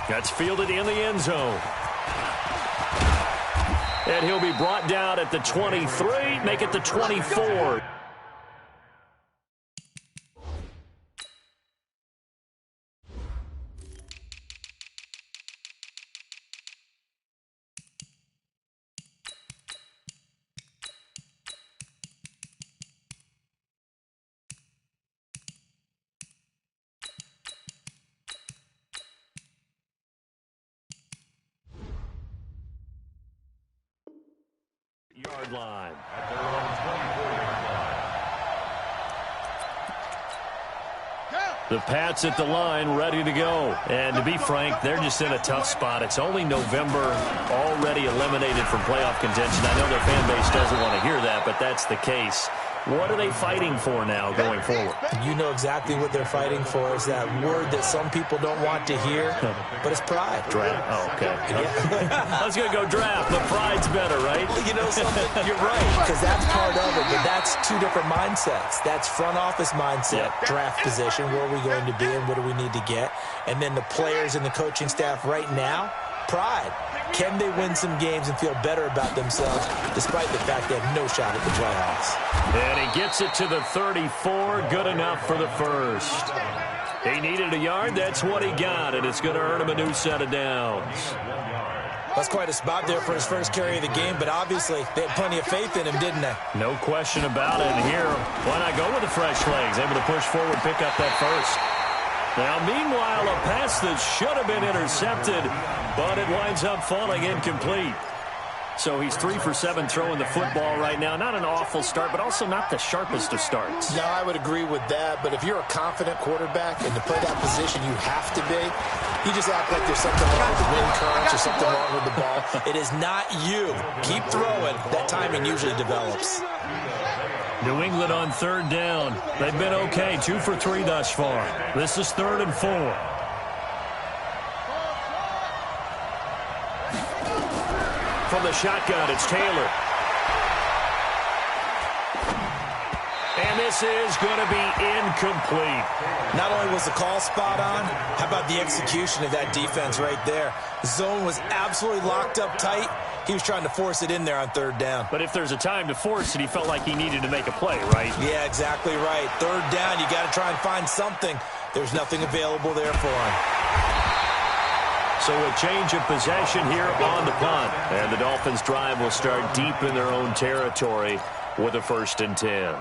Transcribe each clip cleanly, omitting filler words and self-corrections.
That's fielded in the end zone. And he'll be brought down at the 23, make it the 24. Yard line. At their own 24-yard line. The Pats at the line, ready to go. And to be frank, they're just in a tough spot. It's only November, already eliminated from playoff contention. I know their fan base doesn't want to hear that, but that's the case. What are they fighting for now going forward? You know exactly what they're fighting for. Is that word that some people don't want to hear, but it's pride. Draft. Oh, okay. Yeah. I was going to go draft, but pride's better, right? Well, you know something? You're right, because that's part of it, but that's two different mindsets. That's front office mindset, draft position, where are we going to be and what do we need to get? And then the players and the coaching staff right now, pride. Can they win some games and feel better about themselves despite the fact they have no shot at the playoffs? And he gets it to the 34. Good enough for the first. He needed a yard. That's what he got, and it's going to earn him a new set of downs. That's quite a spot there for his first carry of the game, but obviously they had plenty of faith in him, didn't they? No question about it. And here, why not go with the fresh legs? Able to push forward, pick up that first. Now, meanwhile, a pass that should have been intercepted, but it winds up falling incomplete. So he's 3 for 7 throwing the football right now. Not an awful start, but also not the sharpest of starts. No, I would agree with that. But if you're a confident quarterback and to play that position you have to be, you just act like there's something wrong with the wind currents or something wrong with the ball. It is not you. Keep throwing. That timing usually develops. New England on third down. They've been okay, 2 for 3 thus far. This is 3rd and 4. From the shotgun, it's Taylor. And this is going to be incomplete. Not only was the call spot on, how about the execution of that defense right there? The zone was absolutely locked up tight. He was trying to force it in there on 3rd down. But if there's a time to force it, he felt like he needed to make a play, right? Yeah, exactly right. 3rd down, you got to try and find something. There's nothing available there for him. So a change of possession here on the punt. And the Dolphins drive will start deep in their own territory with a 1st and 10.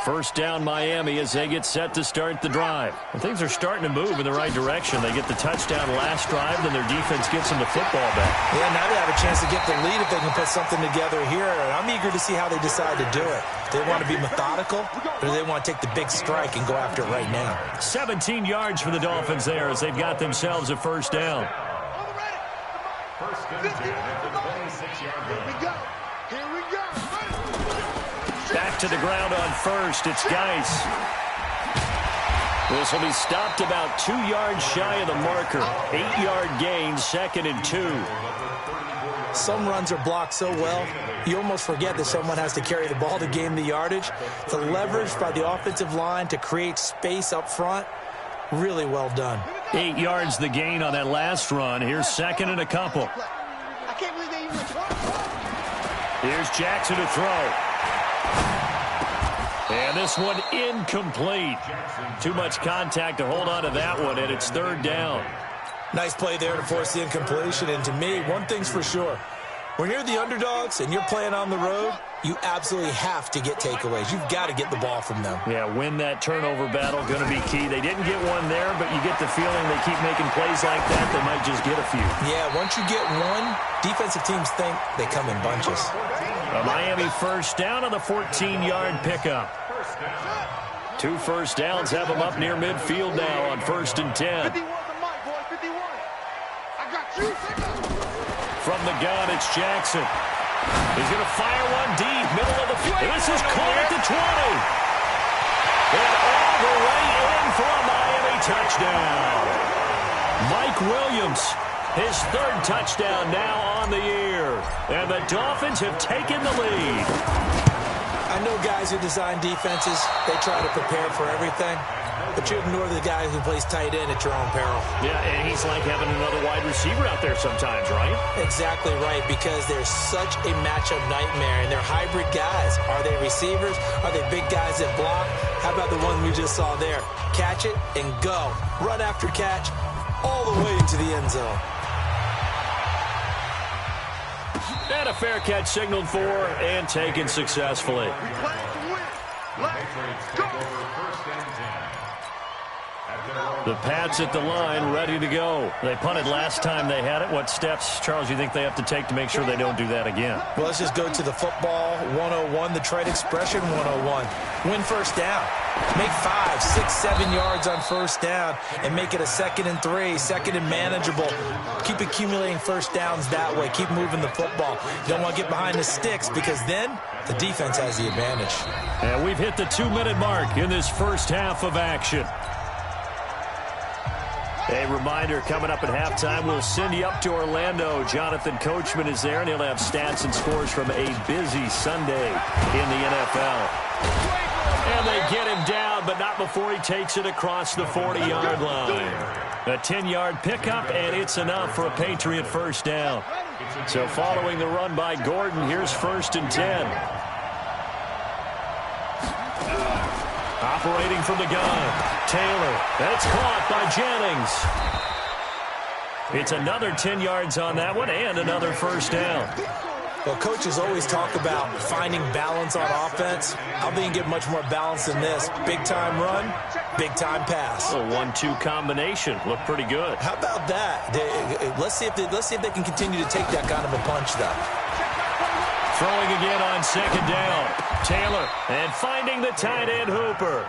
First down Miami as they get set to start the drive. And things are starting to move in the right direction. They get the touchdown last drive, then their defense gets them the football back. Yeah, now they have a chance to get the lead if they can put something together here. And I'm eager to see how they decide to do it. Do they want to be methodical, or do they want to take the big strike and go after it right now? 17 yards for the Dolphins there as they've got themselves a first down. First and 10 at the 26-yard line. Here we go. Back to the ground on first. It's Geis. This will be stopped about 2 yards shy of the marker. 8-yard gain, 2nd and 2. Some runs are blocked so well, you almost forget that someone has to carry the ball to gain the yardage. The leverage by the offensive line to create space up front, really well done. 8 yards the gain on that last run. Here's 2nd and a couple. I can't believe they even tried. Here's Jackson to throw. And this one incomplete. Too much contact to hold on to that one, and it's 3rd down. Nice play there to force the incompletion. And to me, one thing's for sure. When you're the underdogs and you're playing on the road, you absolutely have to get takeaways. You've got to get the ball from them. Yeah, win that turnover battle, going to be key. They didn't get one there, but you get the feeling they keep making plays like that, they might just get a few. Yeah, once you get one, defensive teams think they come in bunches. A Miami first down on the 14-yard pickup. 2 first downs have them up near midfield now on 1st and 10. 51 the mic, boy, 51. I got you. From the gun, it's Jackson. He's going to fire one deep, middle of the field. This is caught at the 20. And all the way in for a Miami touchdown. Mike Williams, his 3rd touchdown now on the year. And the Dolphins have taken the lead. I know guys who design defenses, they try to prepare for everything. but you ignore the guy who plays tight end at your own peril. Yeah, and he's like having another wide receiver out there sometimes, right? Exactly right, because they're such a matchup nightmare, and they're hybrid guys. Are they receivers? Are they big guys that block? How about the one we just saw there? Catch it and go. Run after catch all the way into the end zone. And a fair catch signaled for and taken successfully. The Pats at the line, ready to go. They punted last time they had it. What steps, Charles, you think they have to take to make sure they don't do that again? Well, let's just go to the football 101, the trade expression 101. Win first down. Make 5, 6, 7 yards on first down and make it a 2nd and 3, 2nd and manageable. Keep accumulating first downs that way. Keep moving the football. You don't want to get behind the sticks because then the defense has the advantage. And we've hit the 2-minute mark in this first half of action. A reminder, coming up at halftime, we'll send you up to Orlando. Jonathan Coachman is there, and he'll have stats and scores from a busy Sunday in the NFL. And they get him down, but not before he takes it across the 40-yard line. A 10-yard pickup, and it's enough for a Patriot first down. So following the run by Gordon, here's 1st and 10. Operating from the gun, Taylor. That's caught by Jennings. It's another 10 yards on that one and another first down. Well, coaches always talk about finding balance on offense. I think you get much more balance than this. Big-time run, big-time pass. A 1-2 combination. Looked pretty good. How about that? Let's see if they can continue to take that kind of a punch, though. Throwing again on 2nd down. Taylor, and finding the tight end Hooper.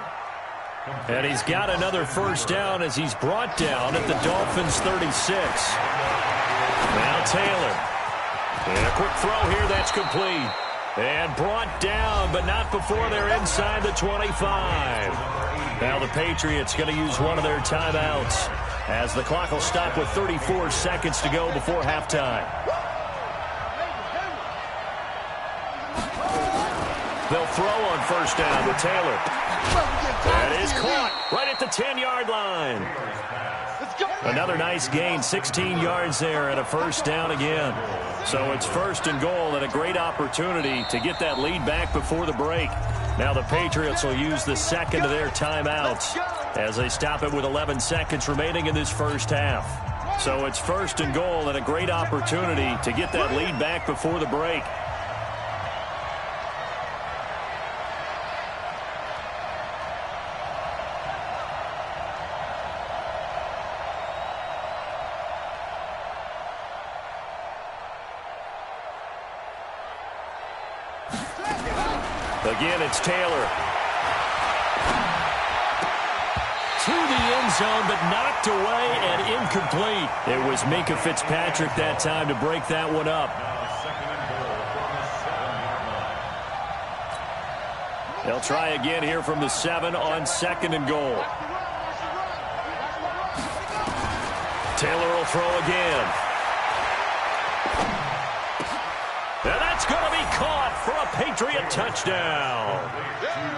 And he's got another first down as he's brought down at the Dolphins 36. Now Taylor. And a quick throw here that's complete. And brought down, but not before they're inside the 25. Now the Patriots going to use one of their timeouts as the clock will stop with 34 seconds to go before halftime. They'll throw on first down to Taylor. That is caught right at the 10-yard line. Another nice gain, 16 yards there and a first down again. So it's 1st and goal and a great opportunity to get that lead back before the break. Now the Patriots will use the second of their timeouts as they stop it with 11 seconds remaining in this first half. So it's 1st and goal and a great opportunity to get that lead back before the break. Again, it's Taylor. To the end zone, but knocked away and incomplete. It was Minkah Fitzpatrick that time to break that one up. They'll try again here from the 7 on 2nd and goal. Taylor will throw again. And that's going to be caught for a Patriot touchdown.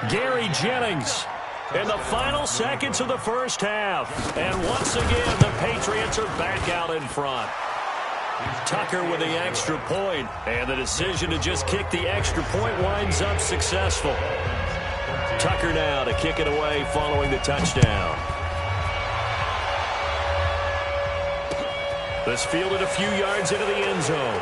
Gary Jennings in the final seconds of the first half. And once again, the Patriots are back out in front. Tucker with the extra point, and the decision to just kick the extra point winds up successful. Tucker now to kick it away following the touchdown. This fielded a few yards into the end zone.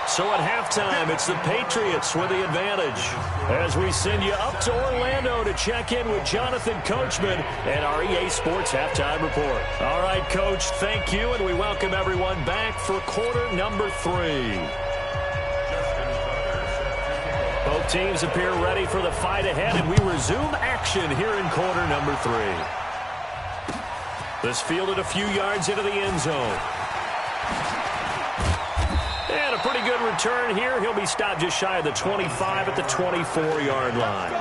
So at halftime, it's the Patriots with the advantage. As we send you up to Orlando to check in with Jonathan Coachman and our EA Sports Halftime Report. All right, Coach, thank you, and we welcome everyone back for quarter number 3. Both teams appear ready for the fight ahead, and we resume action here in quarter number 3. This fielded a few yards into the end zone. And a pretty good return here. He'll be stopped just shy of the 25 at the 24-yard line.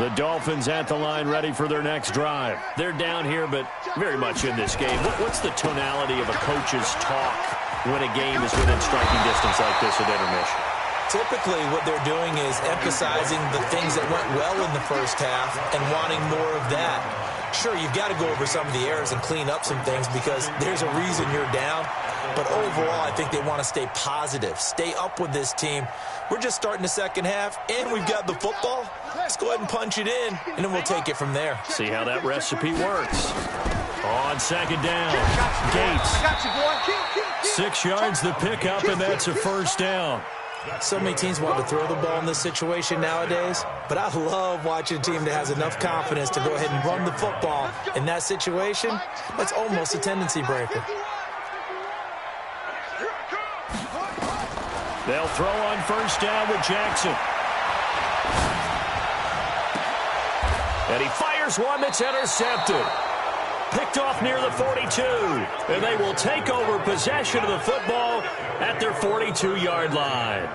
The Dolphins at the line ready for their next drive. They're down here, but very much in this game. What's the tonality of a coach's talk when a game is within striking distance like this at intermission? Typically, what they're doing is emphasizing the things that went well in the first half and wanting more of that. Sure, you've got to go over some of the errors and clean up some things because there's a reason you're down. But overall, I think they want to stay positive, stay up with this team. We're just starting the second half, and we've got the football. Let's go ahead and punch it in, and then we'll take it from there. See how that recipe works. On second down, Gates. 6 yards the pickup, and that's a first down. So many teams want to throw the ball in this situation nowadays, but I love watching a team that has enough confidence to go ahead and run the football in that situation. That's almost a tendency breaker. They'll throw on first down with Jackson. And he fires one that's intercepted. Picked off near the 42. And they will take over possession of the football at their 42-yard line.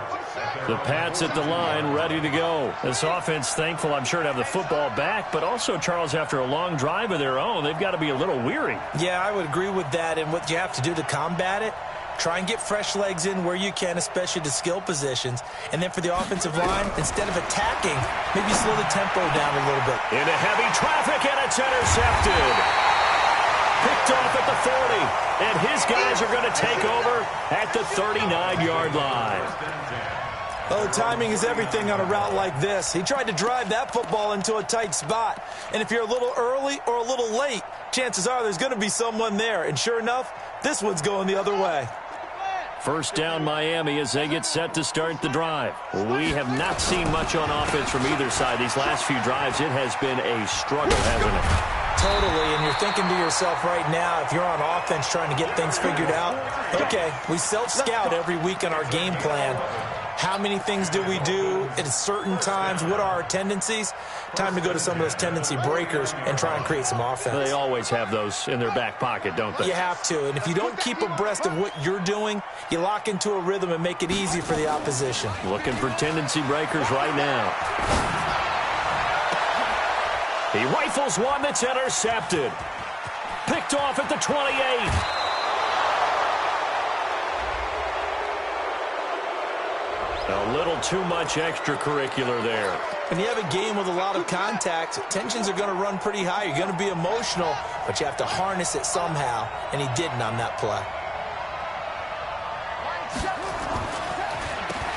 The Pats at the line ready to go. This offense thankful, I'm sure, to have the football back, but also, Charles, after a long drive of their own, they've got to be a little weary. Yeah, I would agree with that. And what you have to do to combat it, try and get fresh legs in where you can, especially to skill positions. And then for the offensive line, instead of attacking, maybe slow the tempo down a little bit. Into heavy traffic, and it's intercepted. Picked off at the 40, and his guys are going to take over at the 39-yard line. Oh, timing is everything on a route like this. He tried to drive that football into a tight spot. And if you're a little early or a little late, chances are there's going to be someone there. And sure enough, this one's going the other way. First down Miami as they get set to start the drive. We have not seen much on offense from either side. These last few drives, it has been a struggle, hasn't it? Totally, and you're thinking to yourself right now, if you're on offense trying to get things figured out, okay, we self-scout every week on our game plan. How many things do we do at certain times? What are our tendencies? Time to go to some of those tendency breakers and try and create some offense. They always have those in their back pocket, don't they? You have to, and if you don't keep abreast of what you're doing, you lock into a rhythm and make it easy for the opposition. Looking for tendency breakers right now. He rifles one that's intercepted. Picked off at the 28. A little too much extracurricular there. When you have a game with a lot of contact, tensions are going to run pretty high. You're going to be emotional, but you have to harness it somehow, and he didn't on that play.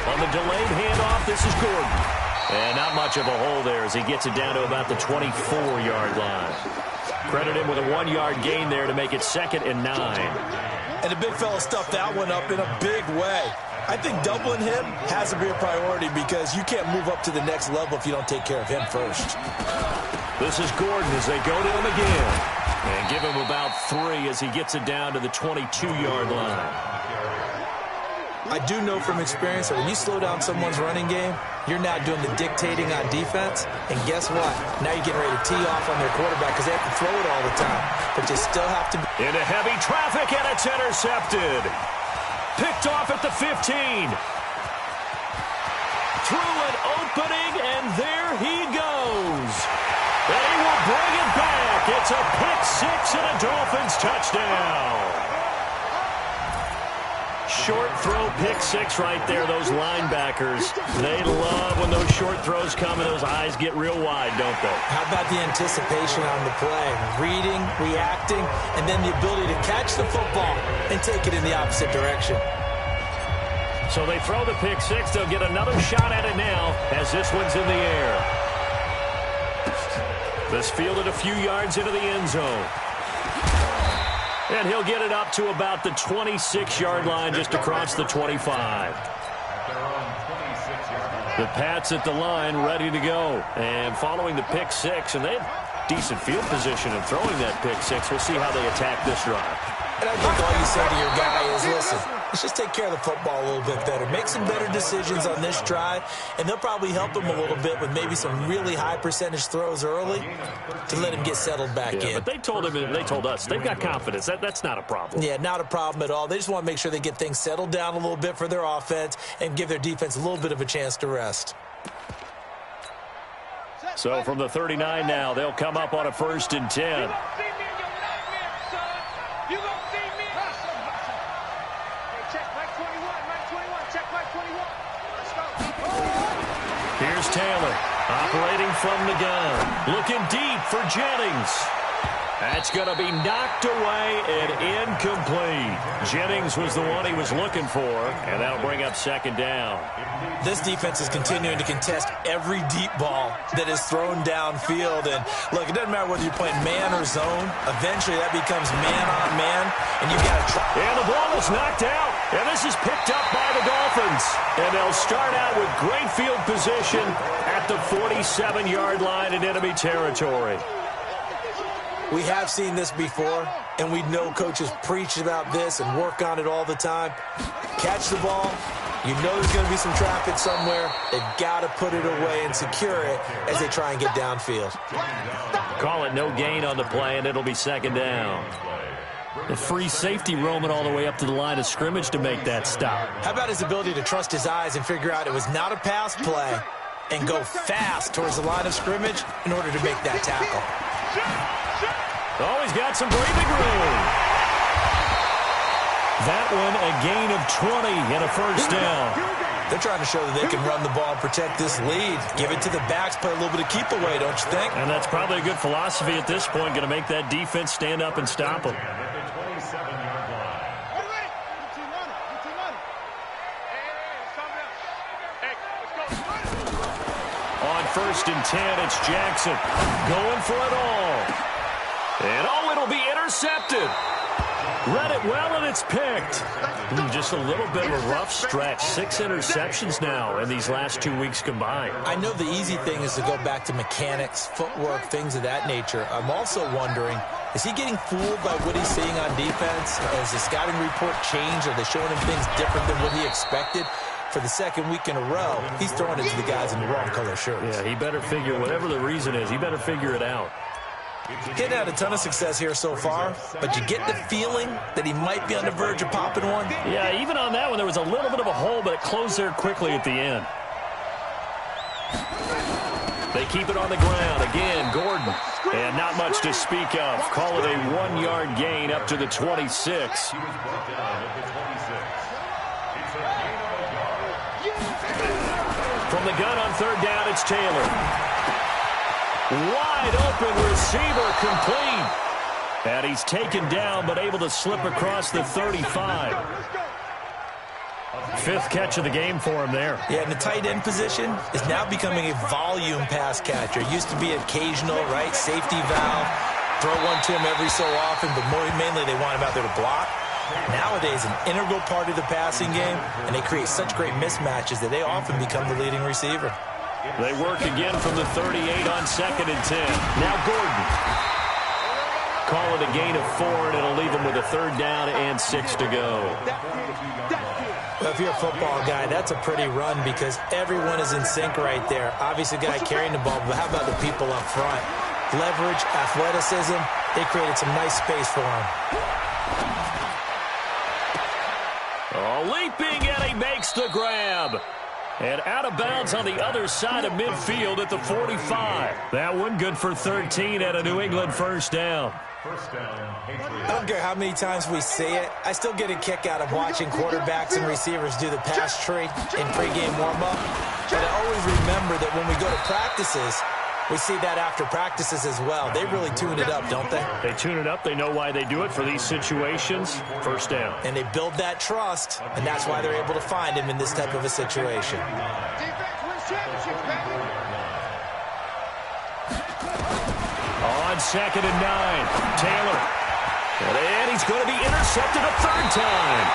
On the delayed handoff, this is Gordon. And not much of a hole there as he gets it down to about the 24-yard line. Credit him with a 1-yard gain there to make it 2nd and 9. And the big fella stuffed that one up in a big way. I think doubling him has to be a priority because you can't move up to the next level if you don't take care of him first. This is Gordon as they go to him again. And give him about 3 as he gets it down to the 22-yard line. I do know from experience that when you slow down someone's running game, you're now doing the dictating on defense. And guess what? Now you're getting ready to tee off on their quarterback because they have to throw it all the time. But you still have to be. Into heavy traffic, and it's intercepted. Picked off at the 15. Through an opening, and there he goes. And he will bring it back. It's a pick-6 and a Dolphins touchdown. Short throw, pick-6 right there. Those linebackers, they love when those short throws come and those eyes get real wide, don't they? How about the anticipation on the play? Reading, reacting, and then the ability to catch the football and take it in the opposite direction. So they throw the pick-6. They'll get another shot at it now as this one's in the air. This fielded a few yards into the end zone. And he'll get it up to about the 26-yard line just across the 25. The Pats at the line ready to go. And following the pick-6, and they have decent field position in throwing that pick-6. We'll see how they attack this drive. And I think all you say to your guy is, listen, let's just take care of the football a little bit better. Make some better decisions on this drive, and they'll probably help him a little bit with maybe some really high percentage throws early to let him get settled back in. But they told him and they told us they've got confidence. That's not a problem. Yeah, not a problem at all. They just want to make sure they get things settled down a little bit for their offense and give their defense a little bit of a chance to rest. So from the 39 now, they'll come up on a 1st and 10. Here's Taylor, operating from the gun. Looking deep for Jennings. That's going to be knocked away and incomplete. Jennings was the one he was looking for, and that'll bring up 2nd down. This defense is continuing to contest every deep ball that is thrown downfield. And, look, it doesn't matter whether you're playing man or zone. Eventually, that becomes man-on-man, and you've got to try. And the ball is knocked out. And this is picked up by the Dolphins. And they'll start out with great field position at the 47-yard line in enemy territory. We have seen this before, and we know coaches preach about this and work on it all the time. Catch the ball. You know there's going to be some traffic somewhere. They've got to put it away and secure it as they try and get downfield. Call it no gain on the play, and it'll be 2nd down. The free safety roaming all the way up to the line of scrimmage to make that stop. How about his ability to trust his eyes and figure out it was not a pass play and go fast towards the line of scrimmage in order to make that tackle? Oh, he's got some breathing room. That one a gain of 20 and a 1st down. They're trying to show that they can run the ball and protect this lead. Give it to the backs, play a little bit of keep away, don't you think? And that's probably a good philosophy at this point, going to make that defense stand up and stop them. On 1st and 10, it's Jackson going for it all. And, it'll be intercepted. Read it well, and it's picked. Just a little bit of a rough stretch. 6 interceptions now in these last 2 weeks combined. I know the easy thing is to go back to mechanics, footwork, things of that nature. I'm also wondering, is he getting fooled by what he's seeing on defense? Has the scouting report changed? Are they showing him things different than what he expected? For the 2nd week in a row, he's throwing it to the guys in the wrong color shirts. Yeah, he better figure, whatever the reason is, he better figure it out. He's had a ton of success here so far, but you get the feeling that he might be on the verge of popping one. Yeah, even on that one, there was a little bit of a hole, but it closed there quickly at the end. They keep it on the ground. Again, Gordon. And not much to speak of. Call it a 1-yard gain up to the 26. From the gun on 3rd down, it's Taylor. Wide open receiver, complete. And he's taken down, but able to slip across the 35. 5th catch of the game for him there. Yeah, and the tight end position is now becoming a volume pass catcher. Used to be occasional, right? Safety valve. Throw one to him every so often, but mainly they want him out there to block. Nowadays, an integral part of the passing game, and they create such great mismatches that they often become the leading receiver. They work again from the 38 on 2nd and 10. Now Gordon. Call it a gain of 4, and it'll leave them with a 3rd down and 6 to go. Well, if you're a football guy, that's a pretty run because everyone is in sync right there. Obviously, the guy carrying the ball, but how about the people up front? Leverage, athleticism, they created some nice space for him. Leaping, and he makes the grab. And out of bounds on the other side of midfield at the 45. That one good for 13 and a New England 1st down. I don't care how many times we see it. I still get a kick out of watching quarterbacks and receivers do the pass tree in pregame warm-up. But I always remember that when we go to practices, we see that after practices as well. They really tune it up, don't they? They tune it up. They know why they do it for these situations. 1st down. And they build that trust, and that's why they're able to find him in this type of a situation. On 2nd and 9, Taylor. And he's going to be intercepted a 3rd time.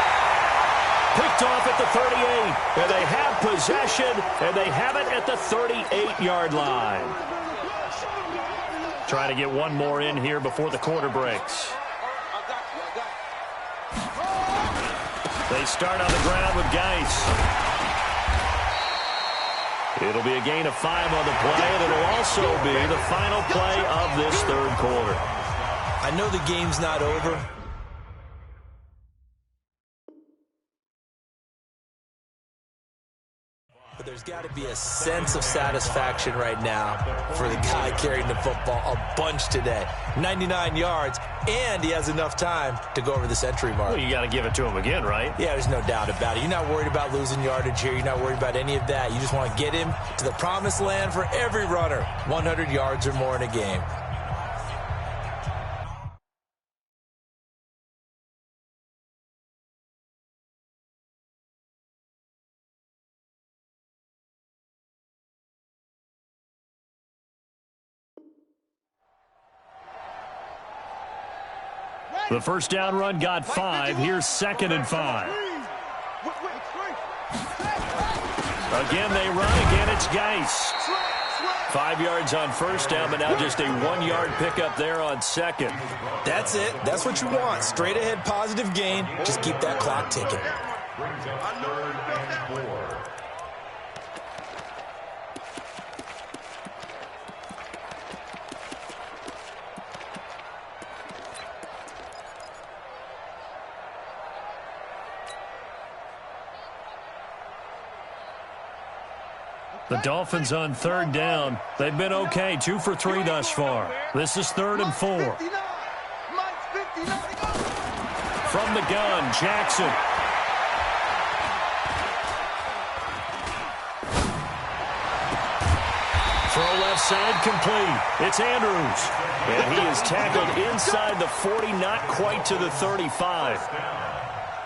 Picked off at the 38. And they have possession, and they have it at the 38-yard line. Trying to get one more in here before the quarter breaks. They start on the ground with Geis. It'll be a gain of 5 on the play, and it'll also be the final play of this 3rd quarter. I know the game's not over. But there's got to be a sense of satisfaction right now for the guy carrying the football a bunch today. 99 yards, and he has enough time to go over the century mark. Well, you got to give it to him again, right? Yeah, there's no doubt about it. You're not worried about losing yardage here. You're not worried about any of that. You just want to get him to the promised land for every runner, 100 yards or more in a game. The first down run got 5. Here's 2nd and 5. Again, they run. Again, it's Geis. 5 yards on first down, but now just a 1-yard pickup there on 2nd. That's it. That's what you want. Straight ahead, positive gain. Just keep that clock ticking. Brings up 3rd and 4. The Dolphins on 3rd down. They've been okay, 2 for 3 thus far. This is 3rd and 4. From the gun, Jackson. Throw left side complete. It's Andrews. And he is tackled inside the 40, not quite to the 35.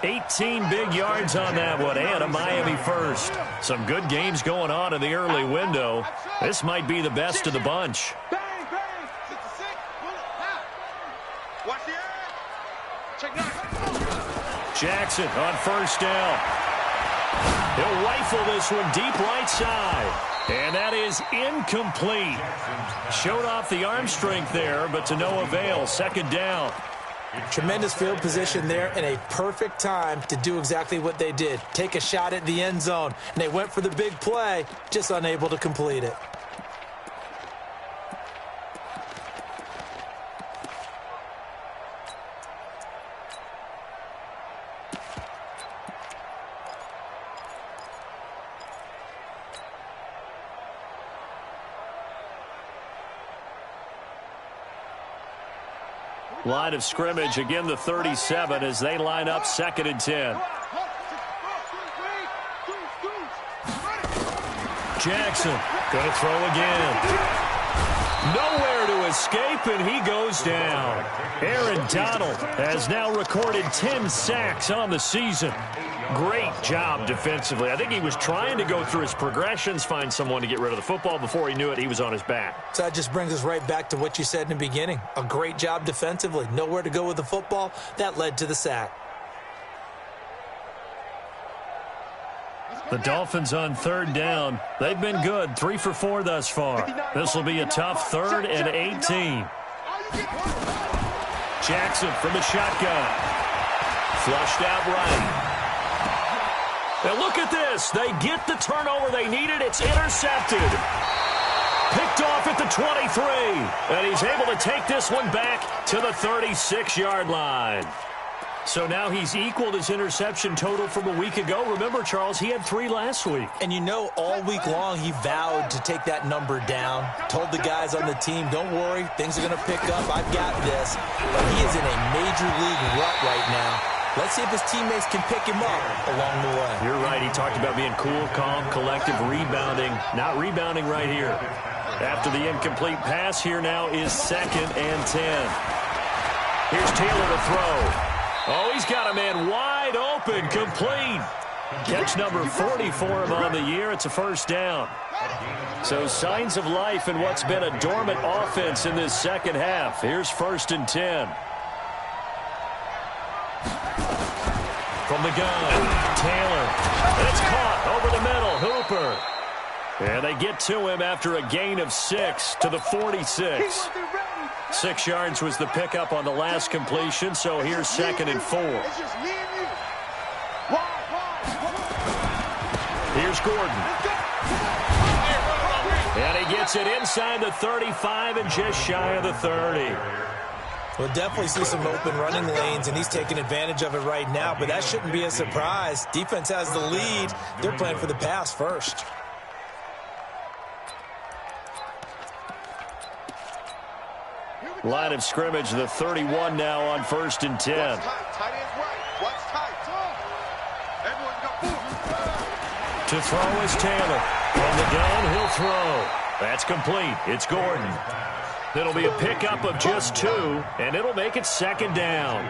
18 big yards on that one, and a Miami first. Some good games going on in the early window. This might be the best of the bunch. Jackson on first down. He'll rifle this one deep right side. And that is incomplete. Showed off the arm strength there, but to no avail. 2nd down. Tremendous field position there and a perfect time to do exactly what they did. Take a shot at the end zone. And they went for the big play, just unable to complete it. Line of scrimmage, again the 37 as they line up 2nd and 10. Jackson going to throw again. Nowhere to escape, and he goes down. Aaron Donald has now recorded 10 sacks on the season. Great job defensively. I think he was trying to go through his progressions, find someone to get rid of the football. Before he knew it, he was on his back. So that just brings us right back to what you said in the beginning. A great job defensively. Nowhere to go with the football. That led to the sack. The Dolphins on 3rd down. They've been good, 3 for 4 thus far. This will be a tough 3rd and 18. Jackson from the shotgun. Flushed out right. Now look at this. They get the turnover they needed. It's intercepted. Picked off at the 23. And he's able to take this one back to the 36-yard line. So now he's equaled his interception total from a week ago. Remember, Charles, he had 3 last week. And you know, all week long he vowed to take that number down. Told the guys on the team, don't worry, things are going to pick up. I've got this. But he is in a major league rut right now. Let's see if his teammates can pick him up along the way. You're right. He talked about being cool, calm, collective, rebounding. Not rebounding right here. After the incomplete pass, here now is 2nd and 10. Here's Taylor to throw. Oh, he's got a man wide open, complete. Catch number 40 for him on the year. It's a first down. So signs of life in what's been a dormant offense in this second half. Here's 1st and 10. From the gun, Taylor. And it's caught over the middle, Hooper. And they get to him after a gain of 6 to the 46. 6 yards was the pickup on the last completion, so here's 2nd and 4. Here's Gordon. And he gets it inside the 35 and just shy of the 30. We'll definitely see some open running lanes, and he's taking advantage of it right now, but that shouldn't be a surprise. Defense has the lead. They're playing for the pass first. Line of scrimmage, the 31 now on 1st and 10. Tight ends right. Watch tight. Everyone's got four. To throw is Taylor. From the gun, he'll throw. That's complete. It's Gordon. It'll be a pickup of just 2, and it'll make it 2nd down.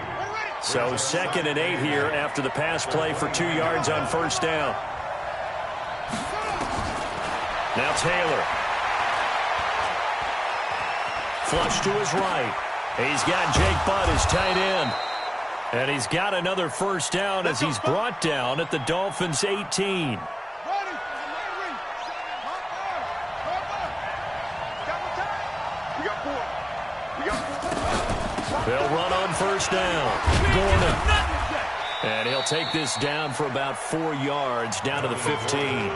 So 2nd and 8 here after the pass play for 2 yards on 1st down. Now Taylor. Flush to his right. He's got Jake Butt as tight end. And he's got another 1st down as he's brought down at the Dolphins' 18. They'll run on 1st down. Gordon. And he'll take this down for about 4 yards down to the 15.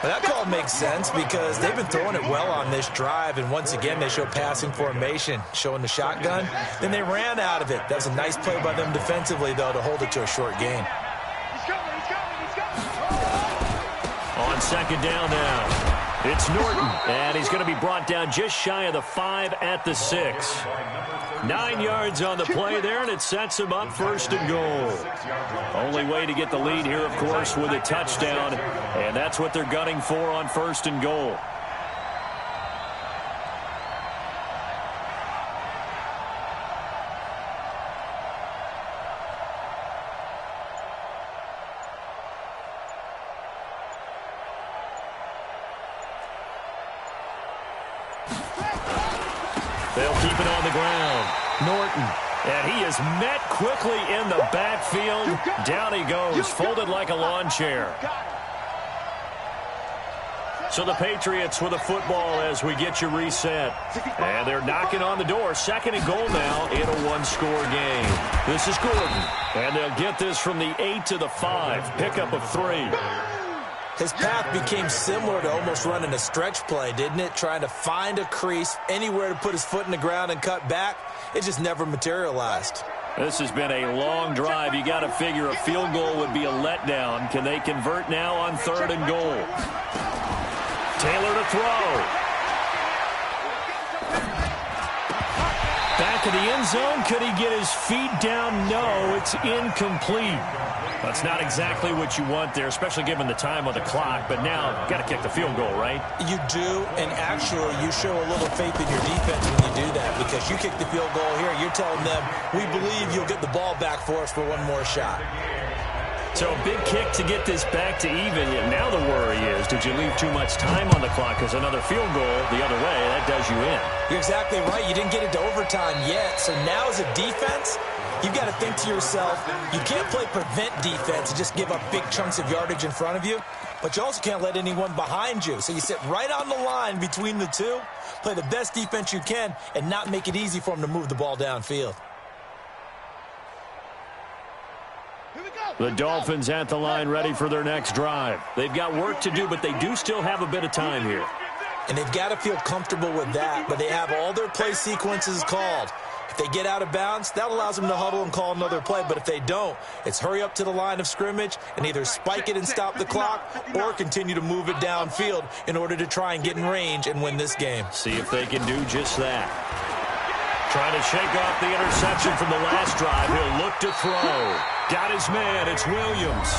Well, that call makes sense because they've been throwing it well on this drive, and once again they show passing formation, showing the shotgun. Then they ran out of it. That was a nice play by them defensively, though, to hold it to a short gain. On 2nd down now, it's Norton, and he's going to be brought down just shy of the 5 at the 6. 9 yards on the play there, and it sets him up 1st and goal. Only way to get the lead here, of course, with a touchdown, and that's what they're gunning for on 1st and goal. They'll keep it on the ground. Norton. And he is met quickly in the backfield. Down he goes, folded like a lawn chair. So the Patriots with the football as we get you reset. And they're knocking on the door. 2nd and goal now in a 1-score game. This is Gordon. And they'll get this from the 8 to the 5. Pickup of 3. His path became similar to almost running a stretch play, didn't it? Trying to find a crease, anywhere to put his foot in the ground and cut back. It just never materialized. This has been a long drive. You got to figure a field goal would be a letdown. Can they convert now on 3rd and goal? Taylor to throw. Back of the end zone. Could he get his feet down? No, it's incomplete. That's not exactly what you want there, especially given the time on the clock. But now, got to kick the field goal, right? You do, and actually, you show a little faith in your defense when you do that, because you kick the field goal here, you're telling them, we believe you'll get the ball back for us for one more shot. So a big kick to get this back to even. Now the worry is, did you leave too much time on the clock? Because another field goal the other way, that does you in. You're exactly right. You didn't get into overtime yet. So now as a defense, you've got to think to yourself, you can't play prevent defense and just give up big chunks of yardage in front of you, but you also can't let anyone behind you. So you sit right on the line between the two, play the best defense you can, and not make it easy for them to move the ball downfield. The Dolphins at the line ready for their next drive. They've got work to do, but they do still have a bit of time here. And they've got to feel comfortable with that, but they have all their play sequences called. If they get out of bounds, that allows them to huddle and call another play. But if they don't, it's hurry up to the line of scrimmage and either spike it and stop the clock or continue to move it downfield in order to try and get in range and win this game. See if they can do just that. Trying to shake off the interception from the last drive. He'll look to throw. Got his man. It's Williams.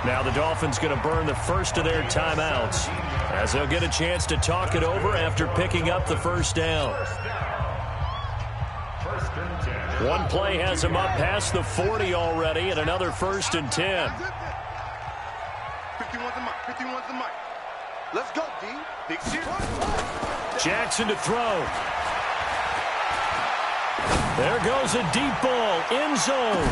Now the Dolphins going to burn the first of their timeouts as they'll get a chance to talk it over after picking up the first down. One play has him up past the 40 already, and another 1st and 10. 51's the mic. 51's the mic. Let's go, D. Big shit. Jackson to throw. There goes a deep ball, end zone.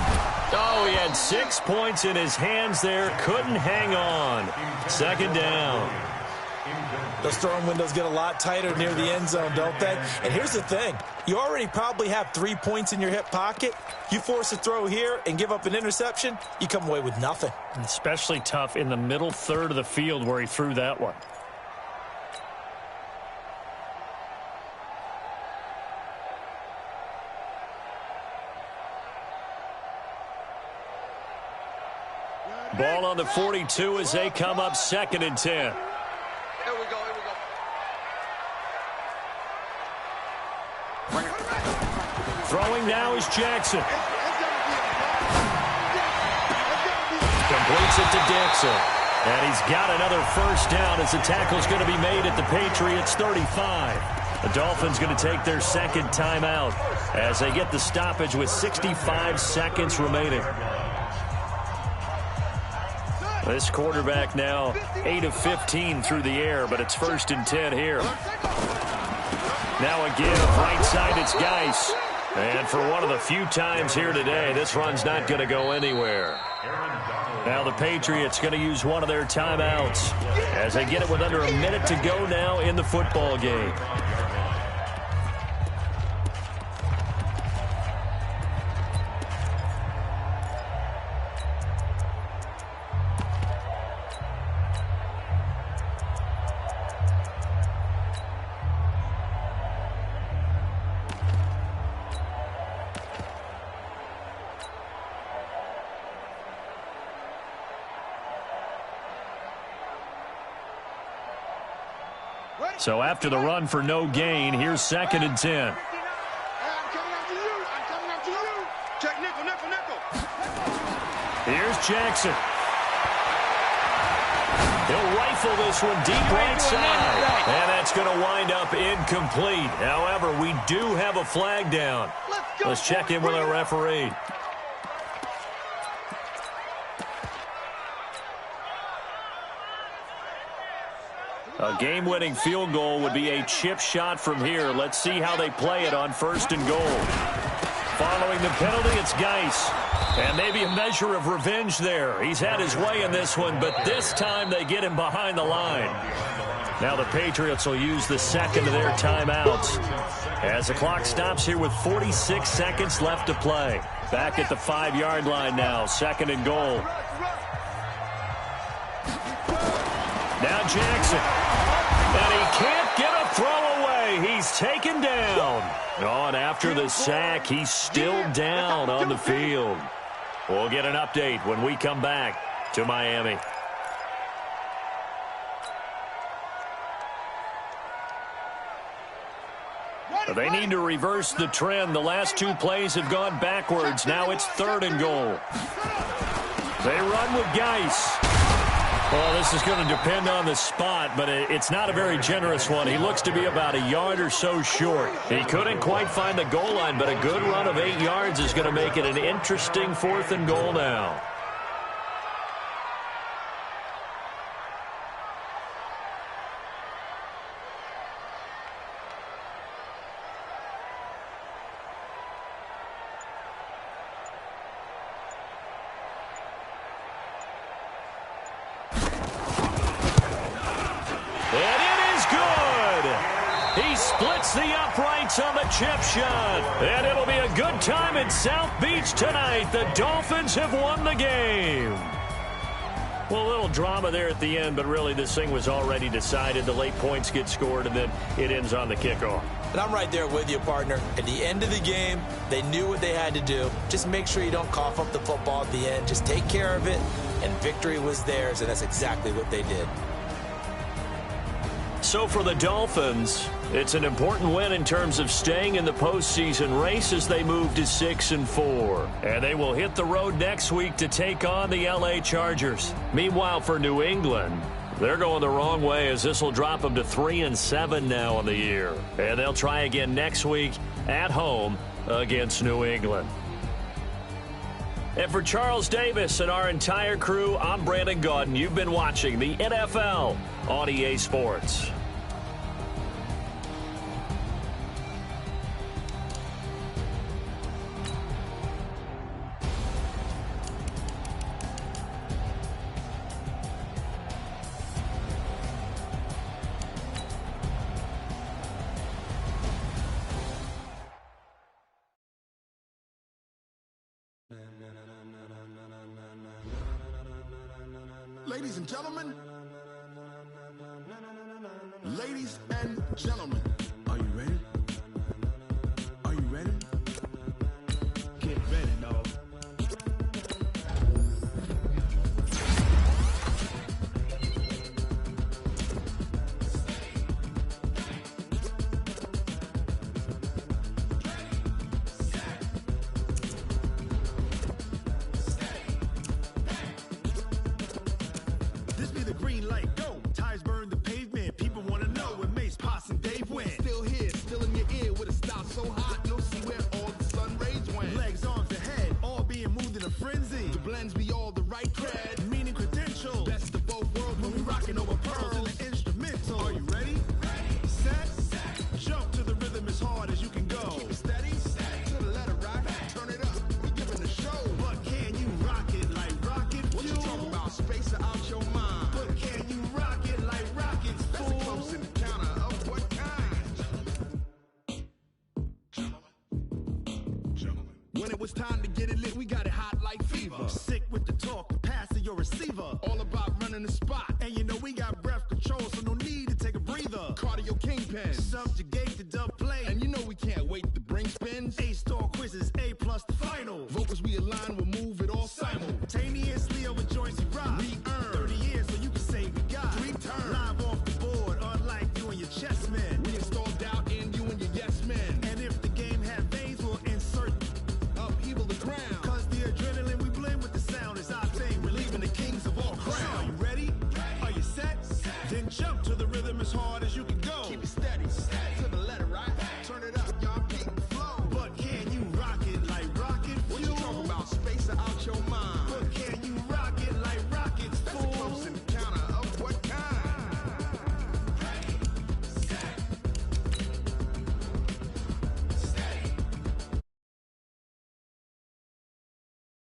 Oh, he had 6 points in his hands there. Couldn't hang on. 2nd down. Those throwing windows get a lot tighter near the end zone, don't they? And here's the thing. You already probably have 3 points in your hip pocket. You force a throw here and give up an interception, you come away with nothing. Especially tough in the middle third of the field where he threw that one. Ball on the 42 as they come up 2nd and 10. Here we go. Bring Throwing now is Jackson. Completes it to Dixon. And he's got another first down as the tackle's going to be made at the Patriots 35. The Dolphins going to take their second timeout as they get the stoppage with 65 seconds remaining. This quarterback now 8 of 15 through the air, but it's 1st and 10 here. Now again, right side, it's Geis. And for one of the few times here today, this run's not going to go anywhere. Now the Patriots going to use one of their timeouts as they get it with under a minute to go now in the football game. So after the run for no gain, here's 2nd and 10. Here's Jackson. He'll rifle this one deep right side. And that's going to wind up incomplete. However, we do have a flag down. Let's check in with our referee. A game-winning field goal would be a chip shot from here. Let's see how they play it on 1st and goal. Following the penalty, it's Geis. And maybe a measure of revenge there. He's had his way in this one, but this time they get him behind the line. Now the Patriots will use the second of their timeouts as the clock stops here with 46 seconds left to play. Back at the 5-yard line now, 2nd and goal. Now Jackson. And he can't get a throw away. He's taken down. Oh, and after the sack, he's still down on the field. We'll get an update when we come back to Miami. They need to reverse the trend. The last 2 plays have gone backwards. Now it's 3rd and goal. They run with Geis. Well, this is going to depend on the spot, but it's not a very generous one. He looks to be about a yard or so short. He couldn't quite find the goal line, but a good run of 8 yards is going to make it an interesting 4th and goal now. The uprights on the chip shot. And it'll be a good time in South Beach tonight. The Dolphins have won the game. Well, a little drama there at the end, but really this thing was already decided. The late points get scored, and then it ends on the kickoff. And I'm right there with you, partner. At the end of the game, they knew what they had to do. Just make sure you don't cough up the football at the end. Just take care of it, and victory was theirs, and that's exactly what they did. So for the Dolphins, it's an important win in terms of staying in the postseason race as they move to 6-4. And they will hit the road next week to take on the LA Chargers. Meanwhile, for New England, they're going the wrong way as this will drop them to 3-7 now on the year. And they'll try again next week at home against New England. And for Charles Davis and our entire crew, I'm Brandon Gaudin. You've been watching the NFL on EA Sports. Ladies and gentlemen, are you ready? Are you ready? Get ready, dog. it's time to get it lit, we got it hot like fever. Sick with the talk, the pass to your receiver. All about running the spot. And you know we got breath control, so no need to take a breather. Cardio kingpin. Subjugate the dub play. And you know we can't wait to bring spins. A-star quizzes, A+ the final. Vocals we align, we'll move it all simultaneously over joints we rock. We earn 30 years so you can say we got 3 turns. Live off the board, unlike you and your chess men. We install doubt in you and your yes men. And if the game had veins, we'll insert upheaval the ground. Cause the adrenaline we blend with the sound is our thing. We're leaving the kings of all crowns. So are you ready? Are you set? Then jump to the rhythm as hard as you can go. Keep it steady. To the